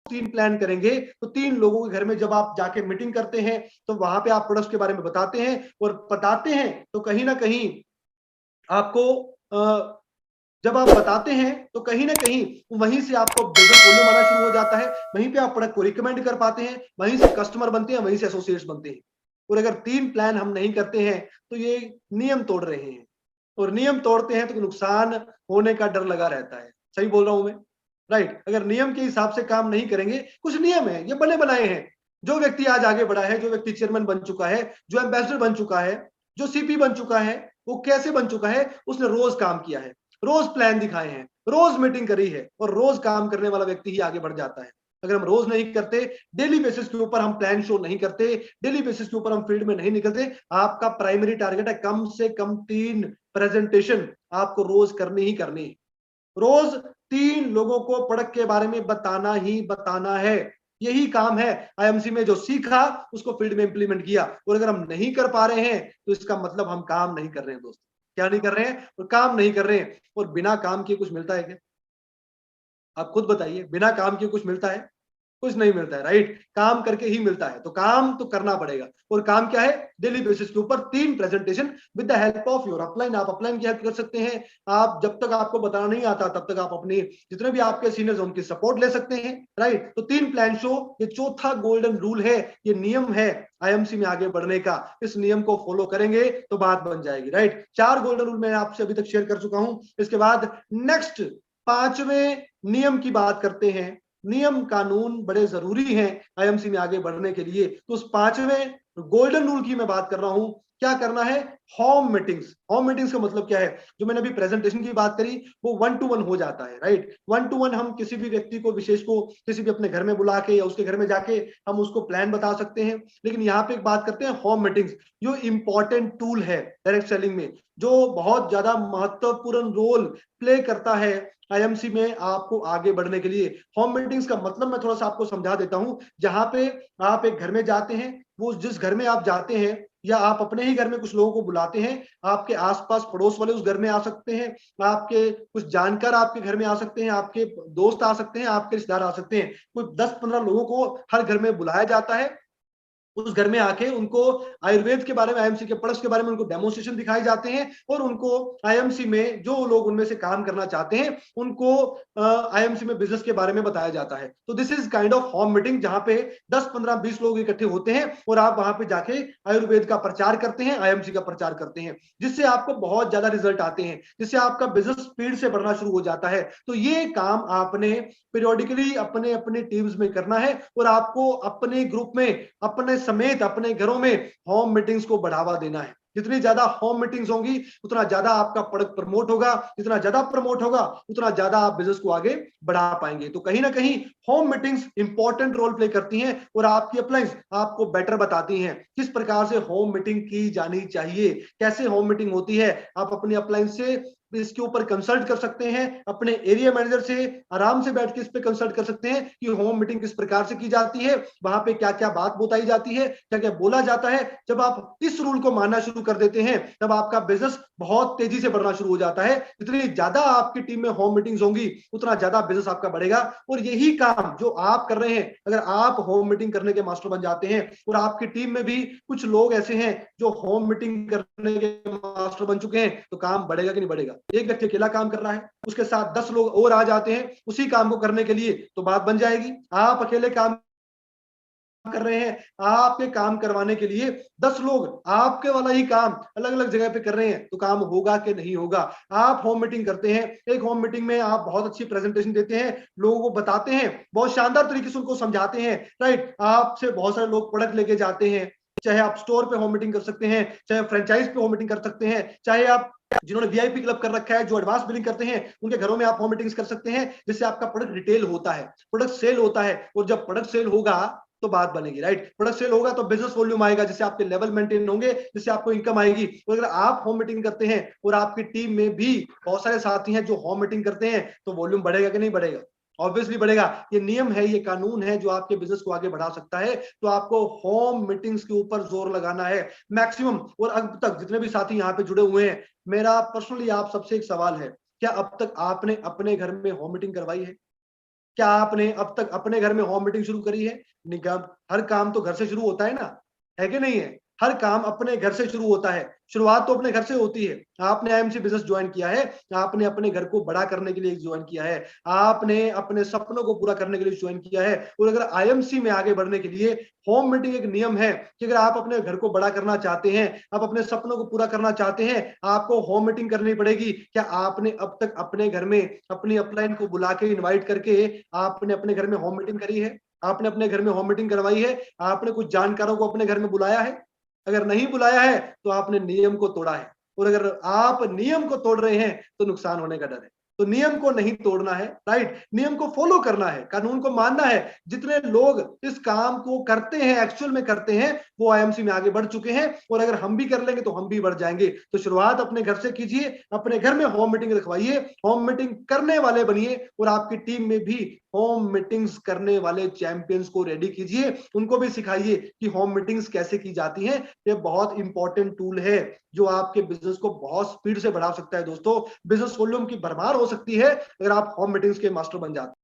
तीन प्लान करेंगे तो 3 लोगों के घर में जब आप जाके मीटिंग करते हैं तो वहां पे आप प्रोडक्ट्स के बारे में बताते हैं, और बताते हैं तो कहीं ना कहीं आपको जब आप बताते हैं तो कहीं ना कहीं वहीं से आपको बिजनेस वॉल्यूम आना शुरू हो जाता है, वहीं पे आप प्रोडक्ट को रिकमेंड कर पाते हैं, वहीं से कस्टमर बनते हैं, वहीं से एसोसिएट्स बनते हैं। और अगर 3 प्लान हम नहीं करते हैं तो ये नियम तोड़ रहे हैं, और नियम तोड़ते हैं तो नुकसान होने का डर लगा रहता है। सही बोल रहा हूं मैं? राइट। अगर नियम के हिसाब से काम नहीं करेंगे, कुछ नियम है ये बने बनाए हैं। जो व्यक्ति आज आगे बढ़ा है, जो व्यक्ति चेयरमैन बन चुका है, जो एम्बेसडर बन चुका है, जो सीपी बन चुका है, वो कैसे बन चुका है? उसने रोज काम किया है, रोज प्लान दिखाए हैं, रोज मीटिंग करी है, और रोज काम करने वाला व्यक्ति ही आगे बढ़ जाता है। अगर हम रोज नहीं करते, डेली बेसिस के ऊपर हम प्लान शो नहीं करते, डेली बेसिस के ऊपर हम फील्ड में नहीं निकलते, आपका प्राइमरी टारगेट है कम से कम 3 प्रेजेंटेशन आपको रोज करनी ही करनी है। रोज 3 लोगों को प्रोडक्ट के बारे में बताना ही बताना है। यही काम है। आईएमसी में जो सीखा उसको फील्ड में इंप्लीमेंट किया, और अगर हम नहीं कर पा रहे हैं तो इसका मतलब हम काम नहीं कर रहे हैं दोस्तों। क्या नहीं कर रहे हैं? और काम नहीं कर रहे हैं। और बिना काम किए कुछ मिलता है क्या? आप खुद बताइए, बिना काम किए कुछ मिलता है? कुछ नहीं मिलता है, राइट। काम करके ही मिलता है, तो काम तो करना पड़ेगा। और काम क्या है? डेली बेसिस के ऊपर 3 presentation with the help of your upline. आप अपलाइन की हेल्प कर सकते हैं। आप जब तक आपको बताना नहीं आता तब तक आप अपने जितने भी आपके सीनियर्स उनकी सपोर्ट ले सकते हैं, राइट। तो 3 प्लान शो, ये चौथा गोल्डन रूल है, ये नियम है आईएमसी में आगे बढ़ने का। इस नियम को फॉलो करेंगे तो बात बन जाएगी, राइट। 4 गोल्डन रूल मैं आपसे अभी तक शेयर कर चुका हूं। इसके बाद नेक्स्ट 5वें नियम की बात करते हैं। नियम कानून बड़े जरूरी हैं आईएमसी में आगे बढ़ने के लिए। तो उस 5वें गोल्डन रूल की मैं बात कर रहा हूं। क्या करना है? Home meetings. होम मीटिंग्स का मतलब क्या है? जो मैंने अभी प्रेजेंटेशन की बात करी वो 1 to 1 हो जाता है, राइट। 1 to 1 हम किसी भी व्यक्ति को, विशेष को, किसी भी अपने घर में बुला के या उसके घर में जाके हम उसको प्लान बता सकते हैं। लेकिन यहाँ पे एक बात करते हैं होम मीटिंग्स, जो इंपॉर्टेंट टूल है डायरेक्ट सेलिंग में, जो बहुत ज्यादा महत्वपूर्ण रोल प्ले करता है आईएमसी में आपको आगे बढ़ने के लिए। होम मीटिंग्स का मतलब मैं थोड़ा सा आपको समझा देता हूं। जहां पे आप एक घर में जाते हैं, वो जिस घर में आप जाते हैं, या आप अपने ही घर में कुछ लोगों को बुलाते हैं, आपके आसपास पड़ोस वाले उस घर में आ सकते हैं, आपके कुछ जानकार आपके घर में आ सकते हैं, आपके दोस्त आ सकते हैं, आपके रिश्तेदार आ सकते हैं। कुछ 10-15 लोगों को हर घर में बुलाया जाता है। उस घर में आके उनको आयुर्वेद के बारे में, आईएमसी के प्रोडक्ट्स के बारे में उनको डेमोन्स्ट्रेशन दिखाए जाते हैं, और उनको आईएमसी में जो लोग उनमें से काम करना चाहते हैं उनको आईएमसी में बिजनेस के बारे में बताया जाता है। तो this is kind of home meeting, जहां पे 10-15-20 लोग इकट्ठे होते हैं और आप वहां पे जाके आयुर्वेद का प्रचार करते हैं, आईएमसी का प्रचार करते हैं, जिससे आपको बहुत ज्यादा रिजल्ट आते हैं, जिससे आपका बिजनेस स्पीड से बढ़ना शुरू हो जाता है। तो ये काम आपने पीरियोडिकली अपने अपने टीम्स में करना है, और आपको अपने ग्रुप में, अपने समेत अपने घरों में होम मीटिंग्स को बढ़ावा देना है। जितनी ज्यादा होम मीटिंग्स होंगी उतना ज्यादा आपका प्रोडक्ट प्रमोट होगा, जितना ज्यादा प्रमोट होगा उतना ज्यादा आप बिजनेस को आगे बढ़ा पाएंगे। तो कहीं ना कहीं home meetings important role play करती हैं, और आपकी अपलाइंस आपको बेटर बताती हैं किस प्रकार से होम मीटिंग की जानी चाहिए, कैसे होम मीटिंग होती है। आप अपनी अपलाइंस से इसके ऊपर कंसल्ट कर सकते हैं, अपने एरिया मैनेजर से आराम से बैठ के इस पे कंसल्ट कर सकते हैं कि होम मीटिंग किस प्रकार से की जाती है, वहां पे क्या क्या बात बताई जाती है, क्या क्या बोला जाता है। जब आप इस रूल को मानना शुरू कर देते हैं तब आपका बिजनेस बहुत तेजी से बढ़ना शुरू हो जाता है। जितनी ज्यादा आपकी टीम में होम मीटिंग्स होंगी उतना ज्यादा बिजनेस आपका बढ़ेगा। और यही काम जो आप कर रहे हैं, अगर आप होम मीटिंग करने के मास्टर बन जाते हैं, और आपकी टीम में भी कुछ लोग ऐसे हैं जो होम मीटिंग करने के मास्टर बन चुके हैं, तो काम बढ़ेगा कि नहीं बढ़ेगा? एक व्यक्ति अकेला काम कर रहा है, उसके साथ 10 लोग और आ जाते हैं उसी काम को करने के लिए, तो बात बन जाएगी। आप अकेले काम कर रहे हैं, आपके काम करवाने के लिए 10 लोग आपके वाला ही काम अलग अलग जगह पे कर रहे हैं, तो काम होगा कि नहीं होगा? आप होम मीटिंग करते हैं, एक होम मीटिंग में आप बहुत अच्छी प्रेजेंटेशन देते हैं, लोगों को बताते हैं, बहुत शानदार तरीके से उनको समझाते हैं, राइट। आपसे बहुत सारे लोग प्रोडक्ट लेके जाते हैं। चाहे आप स्टोर पे होम मीटिंग कर सकते हैं, चाहे फ्रेंचाइज पे होम मीटिंग कर सकते हैं, चाहे आप जिन्होंने वीआईपी क्लब कर रखा है, जो एडवांस बिलिंग करते हैं, उनके घरों में आप होम मीटिंग्स कर सकते हैं, जिससे आपका प्रोडक्ट रिटेल होता है, प्रोडक्ट सेल होता है। और जब प्रोडक्ट सेल होगा तो बात बनेगी, राइट। प्रोडक्ट सेल होगा तो बिजनेस वॉल्यूम आएगा, जिससे आपके लेवल मेंटेन होंगे, जिससे आपको इनकम आएगी। तो अगर आप होम मीटिंग करते हैं और आपकी टीम में भी बहुत सारे साथी हैं जो होम मीटिंग करते हैं, तो वॉल्यूम बढ़ेगा कि नहीं बढ़ेगा? ऑब्वियसली बढ़ेगा। ये नियम है, ये कानून है जो आपके बिजनेस को आगे बढ़ा सकता है। तो आपको होम मीटिंग्स के ऊपर जोर लगाना है मैक्सिमम। और अब तक जितने भी साथी यहाँ पे जुड़े हुए हैं, मेरा पर्सनली आप सबसे एक सवाल है, क्या अब तक आपने अपने घर में होम मीटिंग करवाई है? क्या आपने अब तक अपने घर में होम मीटिंग शुरू करी है? निगम हर काम तो घर से शुरू होता है ना, है कि नहीं है? हर काम अपने घर से शुरू होता है, शुरुआत तो अपने घर से होती है। आपने आईएमसी बिजनेस ज्वाइन किया है, आपने अपने घर को बड़ा करने के लिए ज्वाइन किया है, आपने अपने सपनों को पूरा करने के लिए ज्वाइन किया है। और अगर आईएमसी में आगे बढ़ने के लिए होम मीटिंग एक नियम है कि अगर आप अपने घर को बड़ा करना चाहते हैं, आप अपने सपनों को पूरा करना चाहते हैं, आपको होम मीटिंग करनी पड़ेगी। क्या आपने अब तक अपने घर में अपनी अपलाइन को बुला के इनवाइट करके आपने अपने घर में होम मीटिंग करी है? आपने अपने घर में होम मीटिंग करवाई है? आपने कुछ जानकारों को अपने घर में बुलाया है? अगर नहीं बुलाया है तो आपने नियम को तोड़ा है, और अगर आप नियम को तोड़ रहे हैं तो नुकसान होने का डर है। तो नियम को नहीं तोड़ना है, राइट? नियम को फॉलो करना है, कानून को मानना है। जितने लोग इस काम को करते हैं, एक्चुअल में करते हैं, वो आईएमसी में आगे बढ़ चुके हैं, और अगर हम भी कर लेंगे तो हम भी बढ़ जाएंगे। तो शुरुआत अपने घर से कीजिए, अपने घर में होम मीटिंग रखवाइए, होम मीटिंग करने वाले बनिए, और आपकी टीम में भी होम मीटिंग्स करने वाले चैंपियंस को रेडी कीजिए, उनको भी सिखाइए कि होम मीटिंग्स कैसे की जाती हैं। ये बहुत इंपॉर्टेंट टूल है जो आपके बिजनेस को बहुत स्पीड से बढ़ा सकता है दोस्तों। बिजनेस वॉल्यूम की भरमार हो सकती है अगर आप होम मीटिंग्स के मास्टर बन जाते हैं।